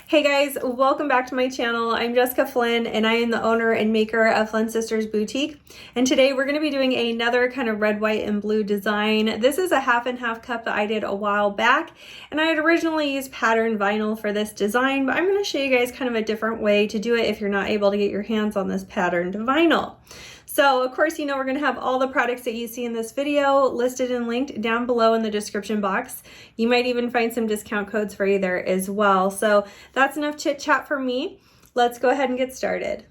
Hey guys, welcome back to my channel. I'm Jessica Flynn and I am the owner and maker of Flynn Sisters Boutique. And today we're going to be doing another kind of red, white, and blue design. This is a half and half cup that I did a while back. And I had originally used pattern vinyl for this design, but I'm going to show you guys kind of a different way to do it if you're not able to get your hands on this patterned vinyl. So of course, we're going to have all the products that you see in this video listed and linked down below in the description box. You might even find some discount codes for you there as well. So that's enough chit chat for me. Let's go ahead and get started.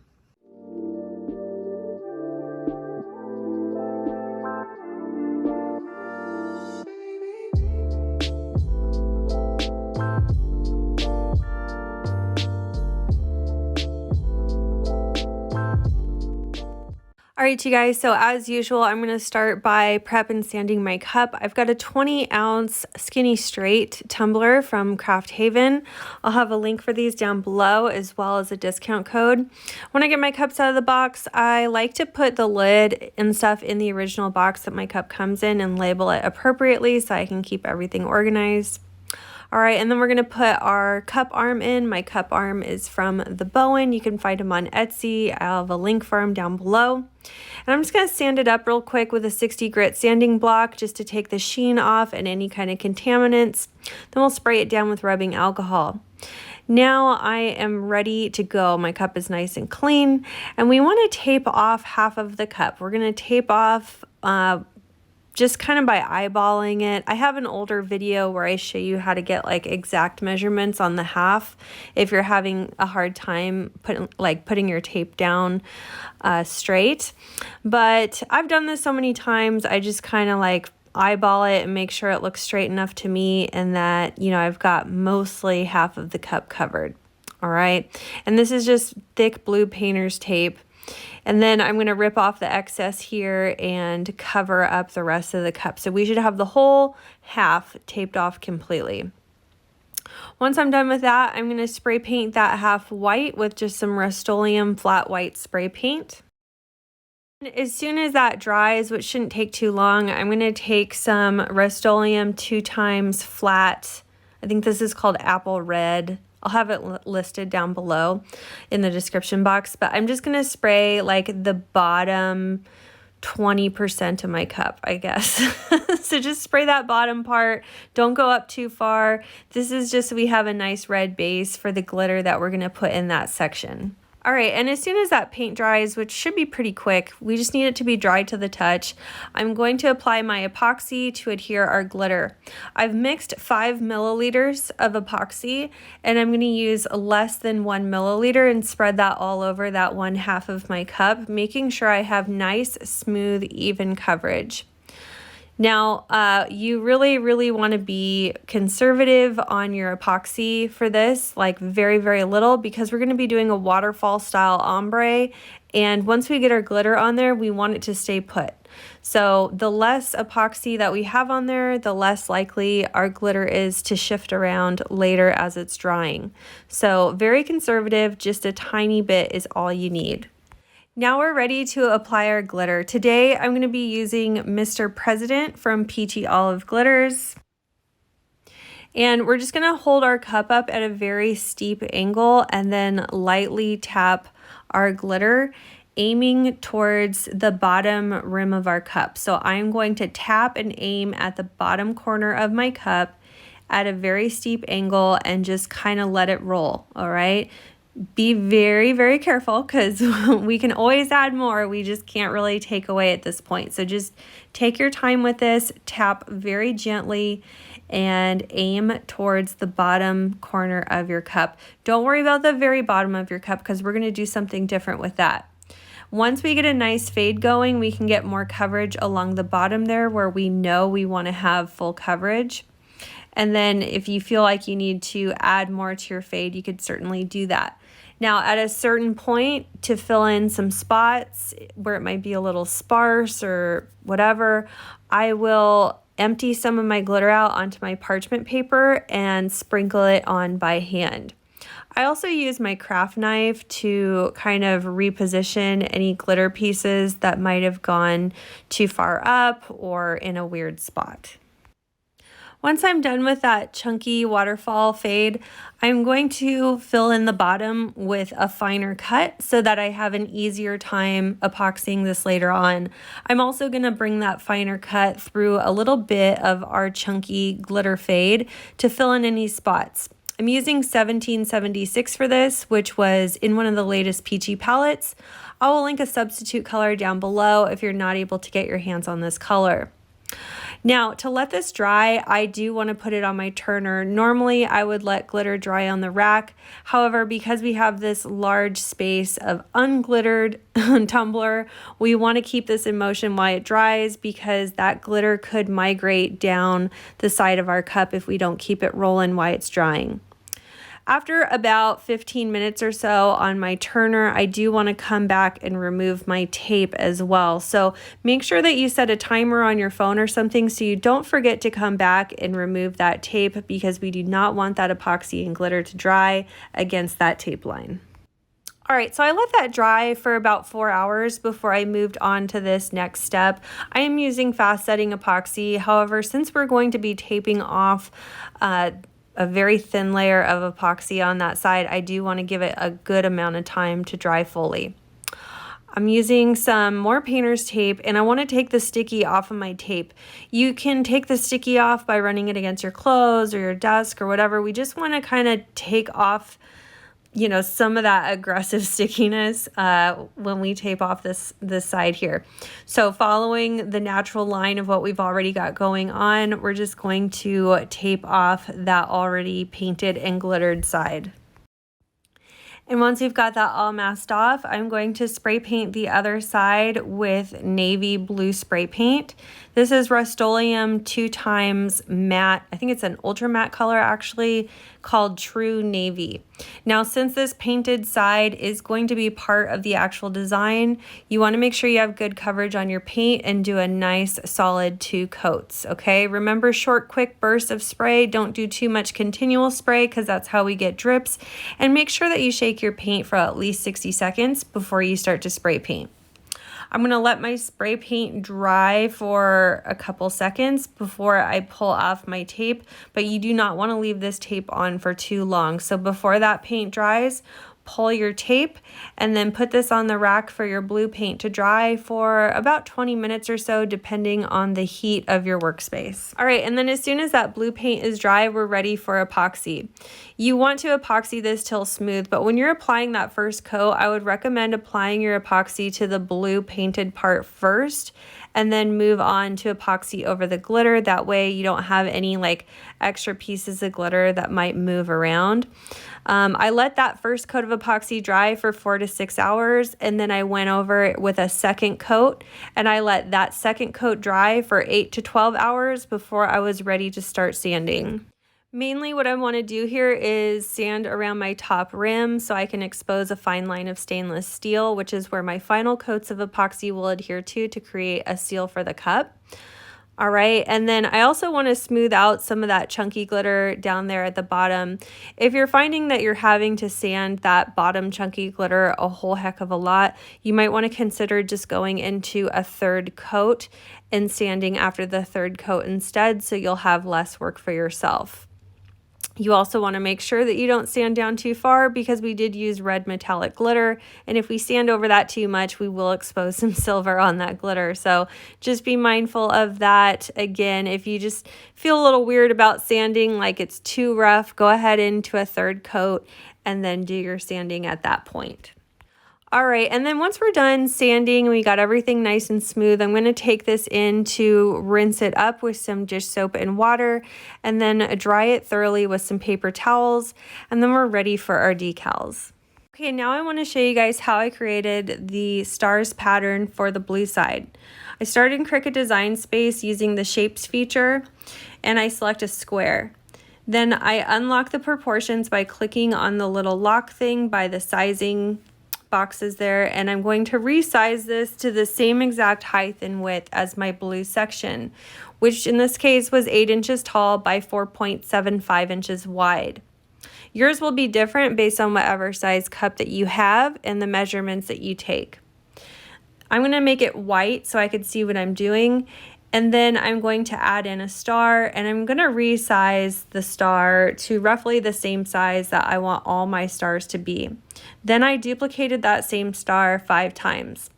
All right, you guys, so as usual, I'm going to start by prep and sanding my cup. I've got a 20-ounce skinny straight tumbler from Craft Haven. I'll have a link for these down below as well as a discount code. When I get my cups out of the box, I like to put the lid and stuff in the original box that my cup comes in and label it appropriately so I can keep everything organized. All right, and then we're going to put our cup arm in. My cup arm is from the Bowen. You can find them on Etsy. I'll have a link for them down below. And I'm just going to sand it up real quick with a 60 grit sanding block just to take the sheen off and any kind of contaminants. Then we'll spray it down with rubbing alcohol. Now I am ready to go. My cup is nice and clean, and we want to tape off half of the cup. We're going to tape off just kind of by eyeballing it. I have an older video where I show you how to get like exact measurements on the half if you're having a hard time putting your tape down straight. But I've done this so many times, I just kind of like eyeball it and make sure it looks straight enough to me and that, I've got mostly half of the cup covered. All right. And this is just thick blue painter's tape. And then I'm going to rip off the excess here and cover up the rest of the cup. So we should have the whole half taped off completely. Once I'm done with that, I'm going to spray paint that half white with just some Rustoleum flat white spray paint. As soon as that dries, which shouldn't take too long, I'm going to take some Rustoleum 2x flat. I think this is called apple red. I'll have it listed down below in the description box, but I'm just going to spray like the bottom 20% of my cup, I guess. So just spray that bottom part. Don't go up too far. This is just so we have a nice red base for the glitter that we're going to put in that section. All right, and as soon as that paint dries, which should be pretty quick, we just need it to be dry to the touch, I'm going to apply my epoxy to adhere our glitter. I've mixed 5 milliliters of epoxy, and I'm going to use less than 1 milliliter and spread that all over that one half of my cup, making sure I have nice, smooth, even coverage. Now, you really want to be conservative on your epoxy for this, like very, very little, because we're going to be doing a waterfall style ombre. And once we get our glitter on there, we want it to stay put. So the less epoxy that we have on there, the less likely our glitter is to shift around later as it's drying. So very conservative, just a tiny bit is all you need. Now we're ready to apply our glitter. Today I'm going to be using Mr. President from PT Olive Glitters. And we're just going to hold our cup up at a very steep angle and then lightly tap our glitter, aiming towards the bottom rim of our cup. So I'm going to tap and aim at the bottom corner of my cup at a very steep angle and just kind of let it roll, all right? Be very careful because we can always add more. We just can't really take away at this point. So just take your time with this, tap very gently, and aim towards the bottom corner of your cup. Don't worry about the very bottom of your cup because we're going to do something different with that. Once we get a nice fade going, we can get more coverage along the bottom there where we know we want to have full coverage. And then if you feel like you need to add more to your fade, you could certainly do that. Now, at a certain point, to fill in some spots where it might be a little sparse or whatever, I will empty some of my glitter out onto my parchment paper and sprinkle it on by hand. I also use my craft knife to kind of reposition any glitter pieces that might have gone too far up or in a weird spot. Once I'm done with that chunky waterfall fade, I'm going to fill in the bottom with a finer cut so that I have an easier time epoxying this later on. I'm also going to bring that finer cut through a little bit of our chunky glitter fade to fill in any spots. I'm using 1776 for this, which was in one of the latest peachy palettes. I will link a substitute color down below if you're not able to get your hands on this color. Now, to let this dry, I do want to put it on my turner. Normally, I would let glitter dry on the rack. However, because we have this large space of unglittered tumbler, we want to keep this in motion while it dries because that glitter could migrate down the side of our cup if we don't keep it rolling while it's drying. After about 15 minutes or so on my turner, I do want to come back and remove my tape as well. So make sure that you set a timer on your phone or something so you don't forget to come back and remove that tape, because we do not want that epoxy and glitter to dry against that tape line. All right, so I let that dry for about 4 hours before I moved on to this next step. I am using fast setting epoxy. However, since we're going to be taping off a very thin layer of epoxy on that side, I do want to give it a good amount of time to dry fully. I'm using some more painter's tape, and I want to take the sticky off of my tape. You can take the sticky off by running it against your clothes or your desk or whatever. We just want to kind of take off, you know, some of that aggressive stickiness when we tape off this side here. So following the natural line of what we've already got going on, we're just going to tape off that already painted and glittered side. And once we've got that all masked off, I'm going to spray paint the other side with navy blue spray paint. This is Rustoleum 2x matte. I think it's an ultra matte color actually, called True Navy. Now, since this painted side is going to be part of the actual design, you want to make sure you have good coverage on your paint and do a nice solid 2 coats, okay? Remember, short, quick bursts of spray. Don't do too much continual spray because that's how we get drips. And make sure that you shake your paint for at least 60 seconds before you start to spray paint. I'm going to let my spray paint dry for a couple seconds before I pull off my tape, but you do not want to leave this tape on for too long. So before that paint dries, pull your tape and then put this on the rack for your blue paint to dry for about 20 minutes or so, depending on the heat of your workspace. All right, and then as soon as that blue paint is dry, we're ready for epoxy. You want to epoxy this till smooth, but when you're applying that first coat, I would recommend applying your epoxy to the blue painted part first and then move on to epoxy over the glitter. That way you don't have any like extra pieces of glitter that might move around. I let that first coat of epoxy dry for 4 to 6 hours, and then I went over it with a second coat, and I let that second coat dry for 8 to 12 hours before I was ready to start sanding. Mainly what I want to do here is sand around my top rim so I can expose a fine line of stainless steel, which is where my final coats of epoxy will adhere to create a seal for the cup. All right, and then I also want to smooth out some of that chunky glitter down there at the bottom. If you're finding that you're having to sand that bottom chunky glitter a whole heck of a lot, you might want to consider just going into a third coat and sanding after the third coat instead, so you'll have less work for yourself. You also want to make sure that you don't sand down too far because we did use red metallic glitter, and if we sand over that too much, we will expose some silver on that glitter. So just be mindful of that. Again, if you just feel a little weird about sanding, like it's too rough, go ahead into a third coat and then do your sanding at that point. All right, and then once we're done sanding, we got everything nice and smooth, I'm going to take this in to rinse it up with some dish soap and water, and then dry it thoroughly with some paper towels, and then we're ready for our decals. Okay, now I want to show you guys how I created the stars pattern for the blue side. I started in Cricut Design Space using the shapes feature, and I select a square. Then I unlock the proportions by clicking on the little lock thing by the sizing boxes there, and I'm going to resize this to the same exact height and width as my blue section, which in this case was 8 inches tall by 4.75 inches wide. Yours will be different based on whatever size cup that you have and the measurements that you take. I'm going to make it white so I could see what I'm doing, And then I'm going to add in a star, and I'm going to resize the star to roughly the same size that I want all my stars to be. Then I duplicated that same star 5 times.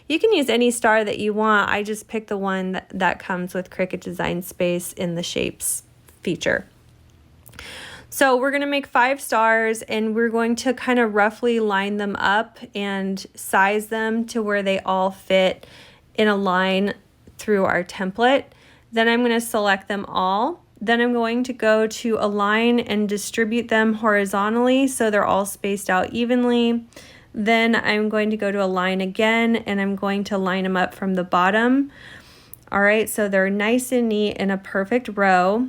You can use any star that you want. I just picked the one that comes with Cricut Design Space in the shapes feature. So we're going to make 5 stars, and we're going to kind of roughly line them up and size them to where they all fit in a line through our template. Then I'm going to select them all. Then I'm going to go to align and distribute them horizontally so they're all spaced out evenly. Then I'm going to go to align again, and I'm going to line them up from the bottom. All right, so they're nice and neat in a perfect row.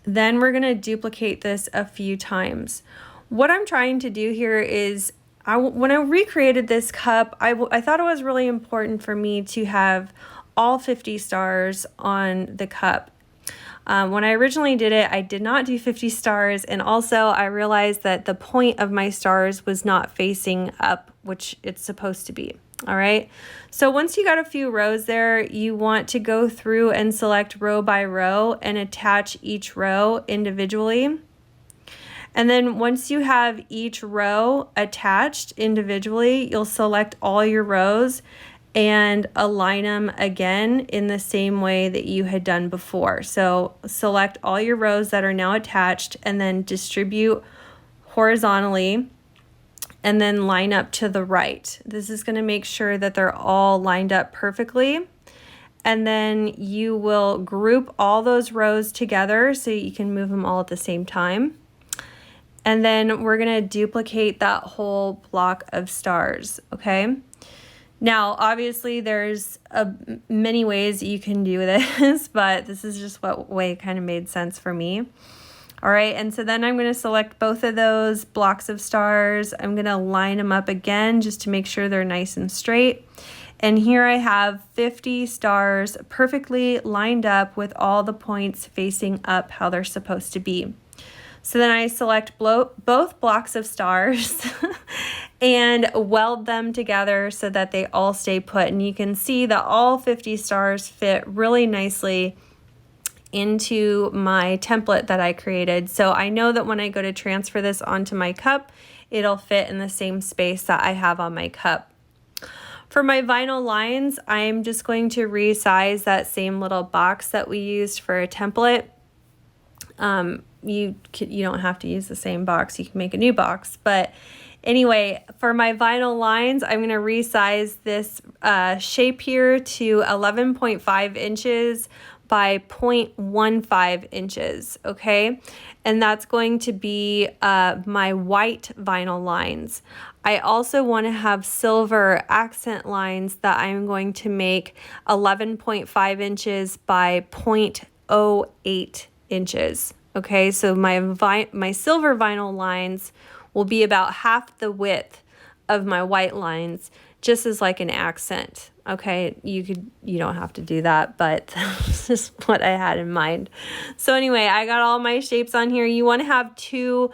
Then we're going to duplicate this a few times. What I'm trying to do here is, when I recreated this cup, I thought it was really important for me to have all 50 stars on the cup. When I originally did it, I did not do 50 stars, and also I realized that the point of my stars was not facing up, which it's supposed to be. All right, so once you got a few rows there, you want to go through and select row by row and attach each row individually. And then once you have each row attached individually, you'll select all your rows and align them again in the same way that you had done before. So select all your rows that are now attached and then distribute horizontally and then line up to the right. This is going to make sure that they're all lined up perfectly. And then you will group all those rows together so you can move them all at the same time. And then we're going to duplicate that whole block of stars, okay? Now, obviously, there's many ways you can do this, but this is just what way kind of made sense for me. All right, and so then I'm going to select both of those blocks of stars. I'm going to line them up again just to make sure they're nice and straight. And here I have 50 stars perfectly lined up with all the points facing up how they're supposed to be. So then I select both blocks of stars and weld them together so that they all stay put. And you can see that all 50 stars fit really nicely into my template that I created. So I know that when I go to transfer this onto my cup, it'll fit in the same space that I have on my cup. For my vinyl lines, I'm just going to resize that same little box that we used for a template. You don't have to use the same box. You can make a new box. But anyway, for my vinyl lines, I'm going to resize this shape here to 11.5 inches by 0.15 inches, okay? And that's going to be my white vinyl lines. I also want to have silver accent lines that I'm going to make 11.5 inches by 0.08 inches. Okay, so my silver vinyl lines will be about half the width of my white lines, just as like an accent. Okay, you don't have to do that, but that's just what I had in mind. So anyway, I got all my shapes on here. You want to have 2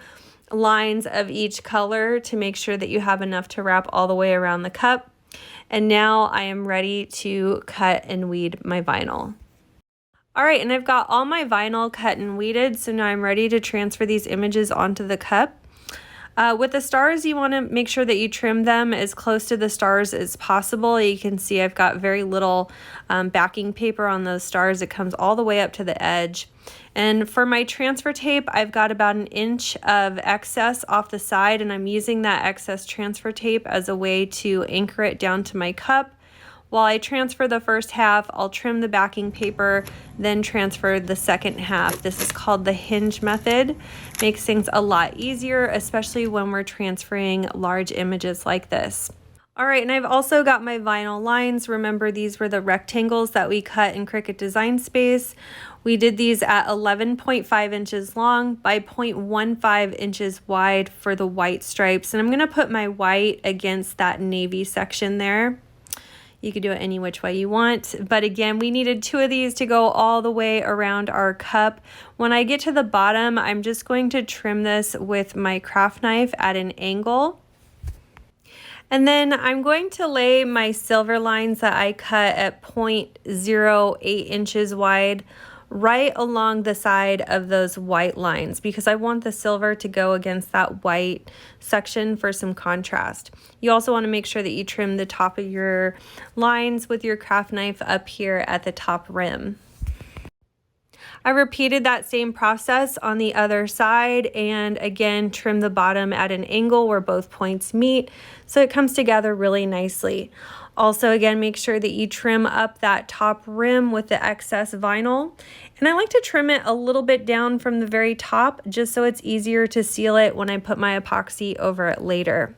lines of each color to make sure that you have enough to wrap all the way around the cup. And now I am ready to cut and weed my vinyl. All right, and I've got all my vinyl cut and weeded, so now I'm ready to transfer these images onto the cup. With the stars, you want to make sure that you trim them as close to the stars as possible. You can see I've got very little backing paper on those stars. It comes all the way up to the edge. And for my transfer tape, I've got about 1 inch of excess off the side, and I'm using that excess transfer tape as a way to anchor it down to my cup. While I transfer the first half, I'll trim the backing paper, then transfer the second half. This is called the hinge method. Makes things a lot easier, especially when we're transferring large images like this. All right, and I've also got my vinyl lines. Remember, these were the rectangles that we cut in Cricut Design Space. We did these at 11.5 inches long by 0.15 inches wide for the white stripes. And I'm gonna put my white against that navy section there. You could do it any which way you want. But again, we needed 2 of these to go all the way around our cup. When I get to the bottom, I'm just going to trim this with my craft knife at an angle. And then I'm going to lay my silver lines that I cut at 0.08 inches wide right along the side of those white lines because I want the silver to go against that white section for some contrast. You also want to make sure that you trim the top of your lines with your craft knife up here at the top rim. I repeated that same process on the other side and again trim the bottom at an angle where both points meet so it comes together really nicely. Also, again, make sure that you trim up that top rim with the excess vinyl. And I like to trim it a little bit down from the very top just so it's easier to seal it when I put my epoxy over it later.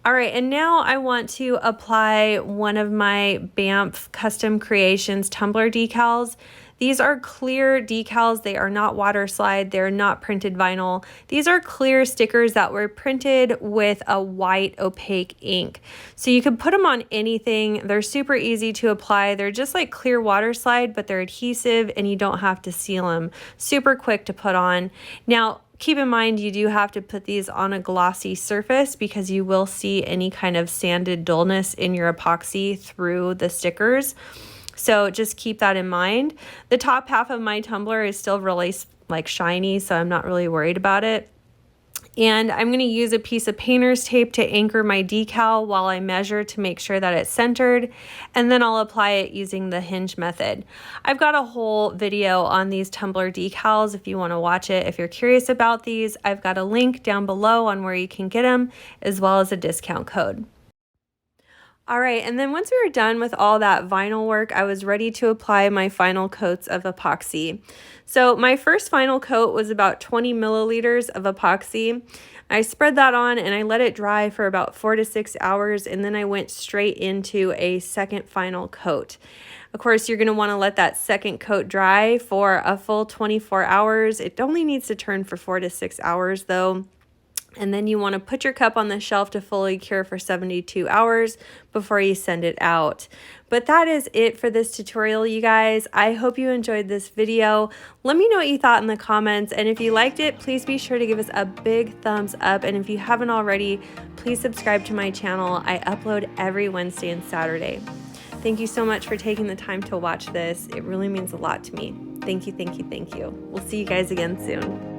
All right, and now I want to apply one of my BAMF Custom Creations tumbler decals. These are clear decals. They are not water slide. They're not printed vinyl. These are clear stickers that were printed with a white opaque ink. So you can put them on anything. They're super easy to apply. They're just like clear water slide, but they're adhesive and you don't have to seal them. Super quick to put on. Now, keep in mind you do have to put these on a glossy surface because you will see any kind of sanded dullness in your epoxy through the stickers. So just keep that in mind. The top half of my tumbler is still really like shiny, so I'm not really worried about it. And I'm going to use a piece of painter's tape to anchor my decal while I measure to make sure that it's centered, and then I'll apply it using the hinge method. I've got a whole video on these tumbler decals if you want to watch it. If you're curious about these, I've got a link down below on where you can get them, as well as a discount code. All right, and then once we were done with all that vinyl work, I was ready to apply my final coats of epoxy. So my first final coat was about 20 milliliters of epoxy. I spread that on and I let it dry for about 4 to 6 hours, and then I went straight into a second final coat. Of course, you're going to want to let that second coat dry for a full 24 hours. It only needs to turn for 4 to 6 hours though. And then you want to put your cup on the shelf to fully cure for 72 hours before you send it out. But that is it for this tutorial, you guys. I hope you enjoyed this video. Let me know what you thought in the comments. And if you liked it, please be sure to give us a big thumbs up. And if you haven't already, please subscribe to my channel. I upload every Wednesday and Saturday. Thank you so much for taking the time to watch this. It really means a lot to me. Thank you, thank you, thank you. We'll see you guys again soon.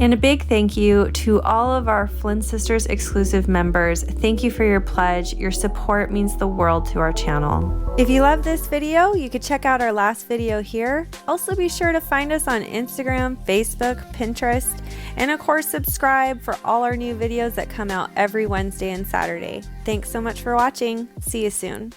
And a big thank you to all of our Flynn Sisters exclusive members. Thank you for your pledge. Your support means the world to our channel. If you love this video, you could check out our last video here. Also be sure to find us on Instagram, Facebook, Pinterest, and of course subscribe for all our new videos that come out every Wednesday and Saturday. Thanks so much for watching. See you soon.